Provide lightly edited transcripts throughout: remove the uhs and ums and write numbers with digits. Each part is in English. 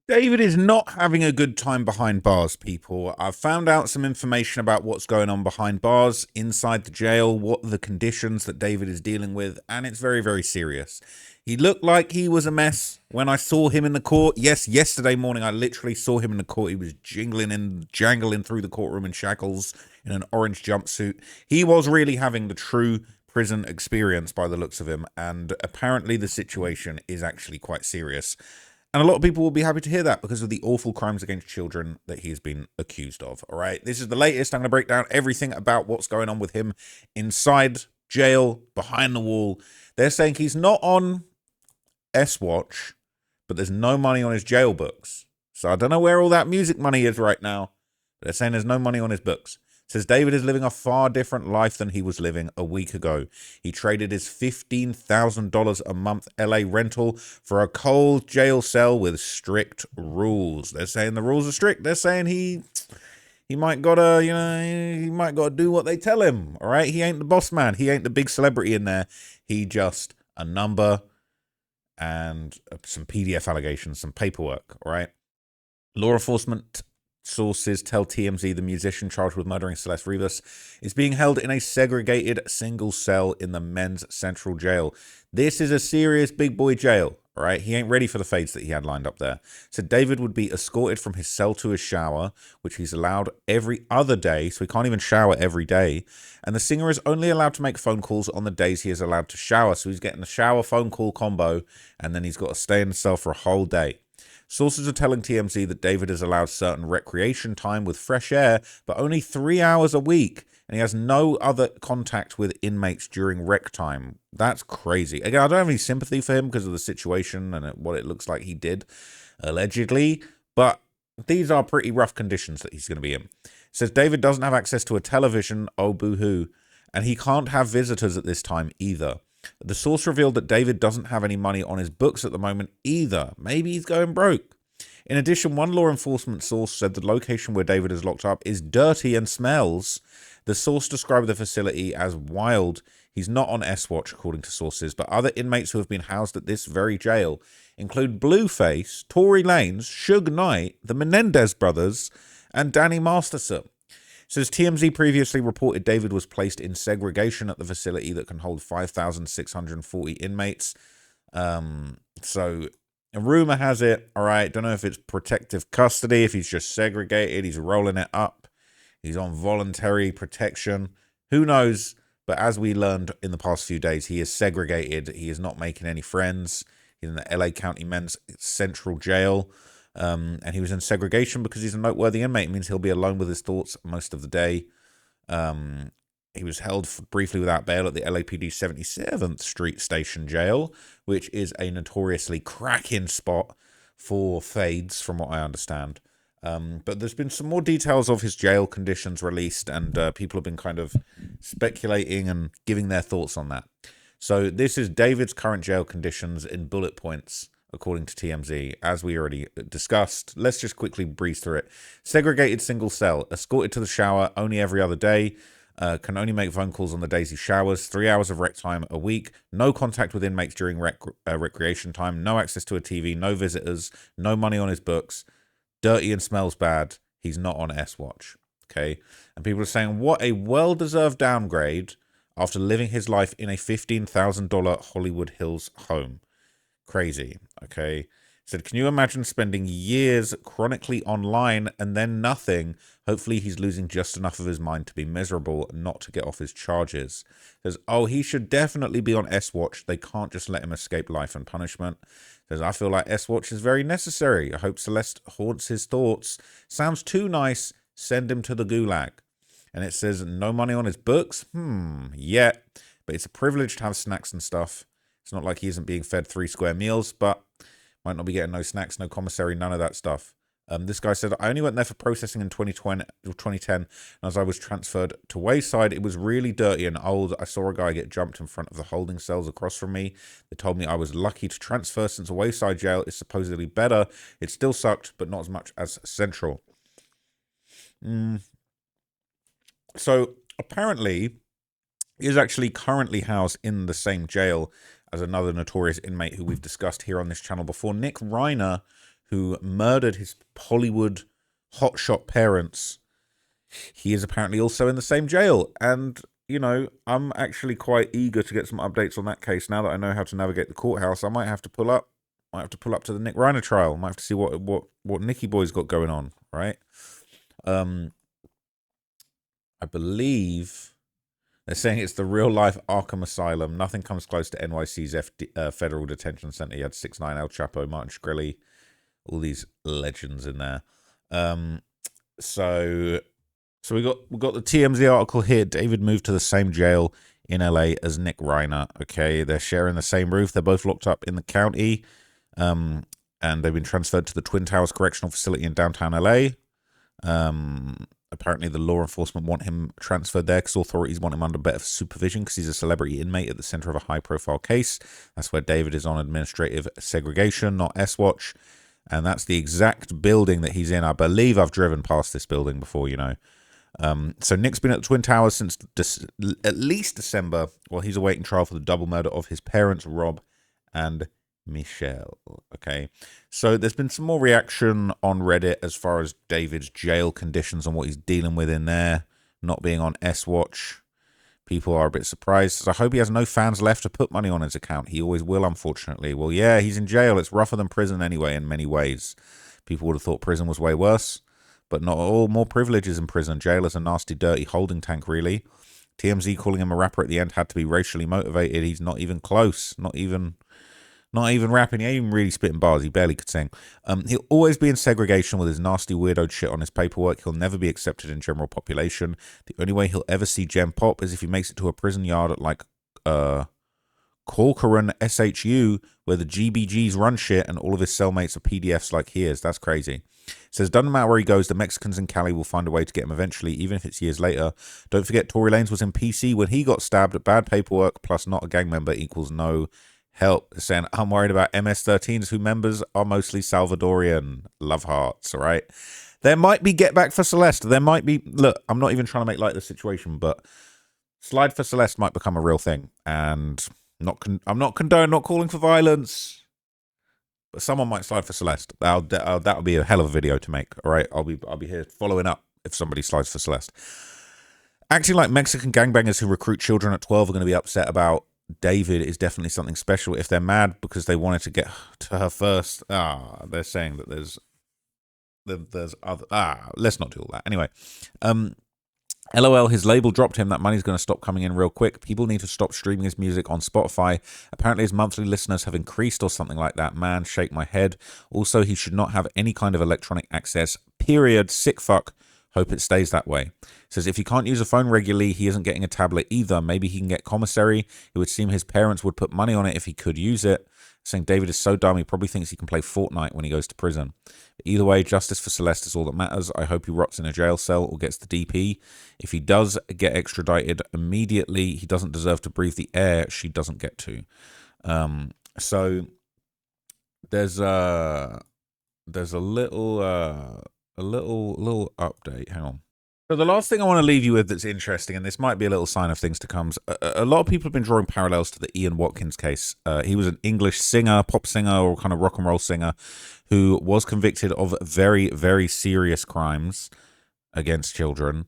David is not having a good time behind bars, people. I've found out some information about what's going on behind bars, inside the jail, what the conditions that David is dealing with, and it's very, very serious. He looked like he was a mess when I saw him in the court. Yes, yesterday morning I literally saw him in the court. He was jangling through the courtroom in shackles in an orange jumpsuit. He was really having the true prison experience by the looks of him, and apparently the situation is actually quite serious. And a lot of people will be happy to hear that because of the awful crimes against children that he has been accused of. All right. This is the latest. I'm going to break down everything about what's going on with him inside jail, behind the wall. They're saying he's not on S Watch, but there's no money on his jail books. So I don't know where all that music money is right now. But they're saying there's no money on his books. Says David is living a far different life than he was living a week ago. He traded his $15,000 a month LA rental for a cold jail cell with strict rules. They're saying the rules are strict. They're saying he might gotta, he might gotta do what they tell him. All right, he ain't the boss man. He ain't the big celebrity in there. He just a number and some PDF allegations, some paperwork. All right, law enforcement sources tell TMZ the musician charged with murdering Celeste Rivas is being held in a segregated single cell in the men's central jail. This is a serious big boy jail, all right? He ain't ready for the fades that he had lined up there. So David would be escorted from his cell to his shower, which he's allowed every other day, so he can't even shower every day. And the singer is only allowed to make phone calls on the days he is allowed to shower. So he's getting a shower phone call combo, and then he's got to stay in the cell for a whole day. Sources are telling TMZ that David is allowed certain recreation time with fresh air, but only 3 hours a week, and he has no other contact with inmates during rec time. That's crazy. Again, I don't have any sympathy for him because of the situation and what it looks like he did, allegedly, but these are pretty rough conditions that he's going to be in. It says David doesn't have access to a television, oh boo-hoo, and he can't have visitors at this time either. The source revealed that David doesn't have any money on his books at the moment either. Maybe he's going broke. In addition, one law enforcement source said the location where David is locked up is dirty and smells. The source described the facility as wild. He's not on S-Watch, according to sources, but other inmates who have been housed at this very jail include Blueface, Tory Lanez, Suge Knight, the Menendez brothers, and Danny Masterson. Says TMZ previously reported David was placed in segregation at the facility that can hold 5,640 inmates. So a rumor has it, all right, don't know if it's protective custody, if he's just segregated, he's rolling it up, he's on voluntary protection, who knows? But as we learned in the past few days, he is segregated, he is not making any friends, he's in the LA County Men's Central Jail. And he was in segregation because he's a noteworthy inmate. It means he'll be alone with his thoughts most of the day. He was held briefly without bail at the LAPD 77th Street Station Jail, which is a notoriously cracking spot for fades, from what I understand. But there's been some more details of his jail conditions released, and people have been kind of speculating and giving their thoughts on that. So this is David's current jail conditions in bullet points, according to TMZ, as we already discussed. Let's just quickly breeze through it. Segregated single cell, escorted to the shower only every other day, can only make phone calls on the days he showers, 3 hours of rec time a week, no contact with inmates during recreation time, no access to a TV, no visitors, no money on his books, dirty and smells bad, he's not on S-Watch, okay? And people are saying, what a well-deserved downgrade after living his life in a $15,000 Hollywood Hills home. Crazy, okay? Said, can you imagine spending years chronically online and then nothing? Hopefully he's losing just enough of his mind to be miserable and not to get off his charges. Says, oh, he should definitely be on S-Watch. They can't just let him escape life and punishment. Says, I feel like S-Watch is very necessary. I hope Celeste haunts his thoughts. Sounds too nice. Send him to the gulag. And it says, no money on his books? Yeah. But it's a privilege to have snacks and stuff. It's not like he isn't being fed 3 square meals, but might not be getting no snacks, no commissary, none of that stuff. This guy said, I only went there for processing in 2020 or 2010, and as I was transferred to Wayside, it was really dirty and old. I saw a guy get jumped in front of the holding cells across from me. They told me I was lucky to transfer since Wayside jail is supposedly better. It still sucked, but not as much as Central. So apparently, he is actually currently housed in the same jail as another notorious inmate who we've discussed here on this channel before, Nick Reiner, who murdered his Hollywood hotshot parents, he is apparently also in the same jail. And, you know, I'm actually quite eager to get some updates on that case now that I know how to navigate the courthouse. I might have to pull up. To the Nick Reiner trial. Might have to see what Nicky Boy's got going on, right? I believe they're saying it's the real-life Arkham Asylum. Nothing comes close to NYC's Federal Detention Center. You had 6ix9ine, El Chapo, Martin Shkreli, all these legends in there. So we got the TMZ article here. David moved to the same jail in LA as Nick Reiner. Okay, they're sharing the same roof. They're both locked up in the county. And they've been transferred to the Twin Towers Correctional Facility in downtown LA. Apparently the law enforcement want him transferred there because authorities want him under better supervision because he's a celebrity inmate at the center of a high-profile case. That's where David is on administrative segregation, not S-Watch. And that's the exact building that he's in. I believe I've driven past this building before, you know. So Nick's been at the Twin Towers since at least December while he's awaiting trial for the double murder of his parents, Rob and Michelle. Okay, so there's been some more reaction on Reddit as far as David's jail conditions and what he's dealing with in there, not being on S-Watch. People are a bit surprised. I hope he has no fans left to put money on his account. He always will, unfortunately. Well, yeah, he's in jail. It's rougher than prison anyway in many ways. People would have thought prison was way worse, but not all. More privileges in prison. Jail is a nasty, dirty holding tank, really. TMZ calling him a rapper at the end had to be racially motivated. He's not even close. Not even rapping. He ain't even really spitting bars. He barely could sing. He'll always be in segregation with his nasty weirdo shit on his paperwork. He'll never be accepted in general population. The only way he'll ever see Gen Pop is if he makes it to a prison yard at like Corcoran SHU where the GBGs run shit and all of his cellmates are PDFs like he is. That's crazy. Says doesn't matter where he goes, the Mexicans in Cali will find a way to get him eventually, even if it's years later. Don't forget Tory Lanez was in PC when he got stabbed. Bad paperwork plus not a gang member equals no help. Saying I'm worried about MS-13s who members are mostly Salvadorian. Love hearts, all right? There might be Get Back for Celeste. There might be, look, I'm not even trying to make light of the situation, but Slide for Celeste might become a real thing. And I'm not condoning, not calling for violence, but someone might slide for Celeste. That'll be a hell of a video to make, all right? I'll be here following up if somebody slides for Celeste. Acting like Mexican gangbangers who recruit children at 12 are going to be upset about David is definitely something special. If they're mad because they wanted to get to her first, they're saying that there's other, let's not do all that. Anyway, LOL, his label dropped him. That money's going to stop coming in real quick. People need to stop streaming his music on Spotify. Apparently his monthly listeners have increased or something like that. Man, shake my head. Also, he should not have any kind of electronic access, period. Sick fuck. Hope it stays that way. Says if he can't use a phone regularly, he isn't getting a tablet either. Maybe he can get commissary. It would seem his parents would put money on it if he could use it. Saying David is so dumb, he probably thinks he can play Fortnite when he goes to prison. But either way, justice for Celeste is all that matters. I hope he rots in a jail cell or gets the DP. If he does get extradited immediately, he doesn't deserve to breathe the air she doesn't get to. So there's a little update. Hang on. So the last thing I want to leave you with that's interesting, and this might be a little sign of things to come, a lot of people have been drawing parallels to the Ian Watkins case. He was an English singer, pop singer, or kind of rock and roll singer who was convicted of very, very serious crimes against children.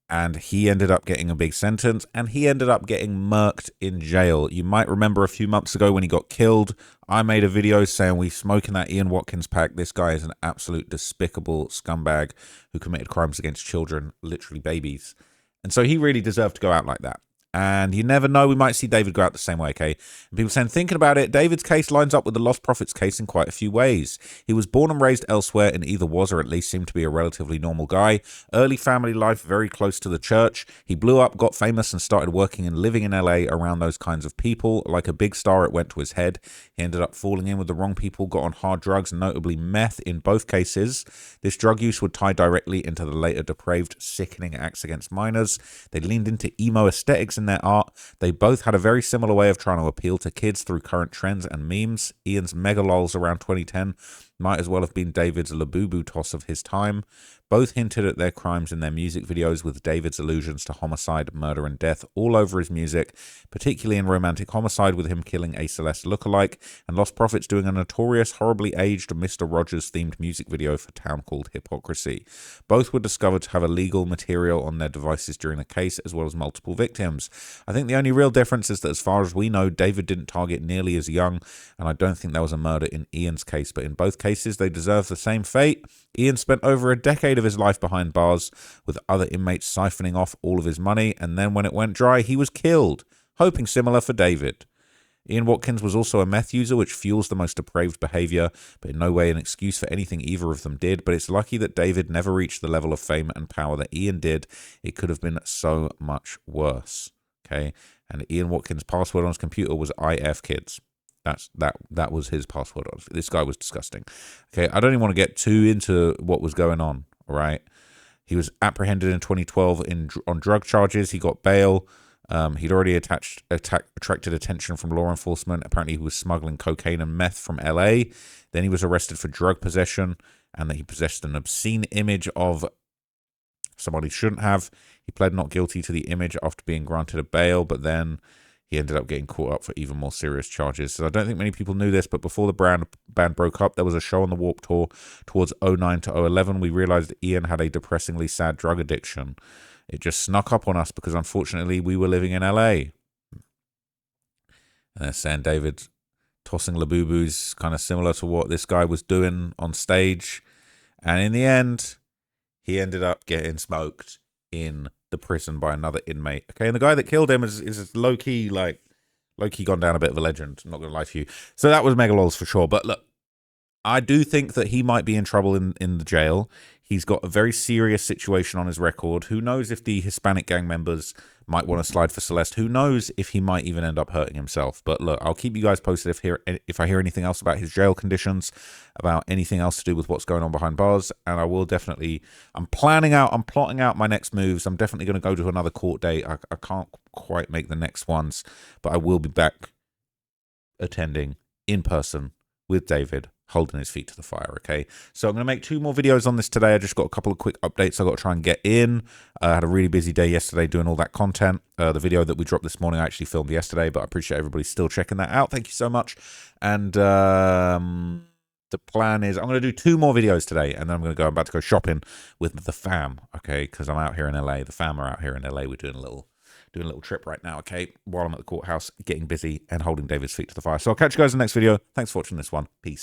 And he ended up getting a big sentence, and he ended up getting murked in jail. You might remember a few months ago when he got killed, I made a video saying we smoke in that Ian Watkins pack. This guy is an absolute despicable scumbag who committed crimes against children, literally babies. And so he really deserved to go out like that. And you never know, we might see David go out the same way, okay? And people saying, thinking about it, David's case lines up with the Lost Prophets case in quite a few ways. He was born and raised elsewhere and either was or at least seemed to be a relatively normal guy. Early family life, very close to the church. He blew up, got famous, and started working and living in LA around those kinds of people. Like a big star, it went to his head. He ended up falling in with the wrong people, got on hard drugs, notably meth in both cases. This drug use would tie directly into the later depraved, sickening acts against minors. They leaned into emo aesthetics in their art. They both had a very similar way of trying to appeal to kids through current trends and memes. Ian's mega lols around 2010 might as well have been David's Labubu toss of his time. Both hinted at their crimes in their music videos, with David's allusions to homicide, murder, and death all over his music, particularly in Romantic Homicide with him killing a Celeste lookalike, and Lost Prophets doing a notorious, horribly aged Mr. Rogers-themed music video for Town Called Hypocrisy. Both were discovered to have illegal material on their devices during the case, as well as multiple victims. I think the only real difference is that as far as we know, David didn't target nearly as young, and I don't think there was a murder in Ian's case, but in both cases they deserve the same fate. Ian spent over a decade of his life behind bars, with other inmates siphoning off all of his money, and then when it went dry, he was killed, hoping similar for David. Ian Watkins was also a meth user, which fuels the most depraved behavior, but in no way an excuse for anything either of them did. But it's lucky that David never reached the level of fame and power that Ian did. It could have been so much worse. Okay, and Ian Watkins' password on his computer was IFKids. That was his password. This guy was disgusting. Okay, I don't even want to get too into what was going on. All right, he was apprehended in 2012 on drug charges. He got bail. He'd already attracted attention from law enforcement. Apparently, he was smuggling cocaine and meth from LA. Then he was arrested for drug possession, and that he possessed an obscene image of somebody he shouldn't have. He pled not guilty to the image after being granted a bail, but then he ended up getting caught up for even more serious charges. So I don't think many people knew this, but before the band broke up, there was a show on the Warped Tour towards 2009 to 2011. We realized that Ian had a depressingly sad drug addiction. It just snuck up on us because, unfortunately, we were living in LA. And they're saying David tossing Labubus kind of similar to what this guy was doing on stage. And in the end, he ended up getting smoked in the prison by another inmate. Okay, and the guy that killed him is low-key gone down a bit of a legend. I'm not going to lie to you. So that was Megalols for sure. But look, I do think that he might be in trouble in the jail. He's got a very serious situation on his record. Who knows if the Hispanic gang members might want to slide for Celeste? Who knows if he might even end up hurting himself? But look, I'll keep you guys posted if I hear anything else about his jail conditions, about anything else to do with what's going on behind bars. And I will definitely, I'm plotting out my next moves. I'm definitely going to go to another court date. I can't quite make the next ones, but I will be back attending in person with David, holding his feet to the fire. Okay, so I'm going to make 2 more videos on this today. I just got a couple of quick updates I got to try and get in. I had a really busy day yesterday doing all that content. The video that we dropped this morning I actually filmed yesterday, but I appreciate everybody still checking that out. Thank you so much. And the plan is I'm going to do 2 more videos today, and then I'm about to go shopping with the fam. Okay, because I'm out here in LA. The fam are out here in LA. We're doing a little trip right now, okay, while I'm at the courthouse, getting busy and holding David's feet to the fire. So I'll catch you guys in the next video. Thanks for watching this one. Peace.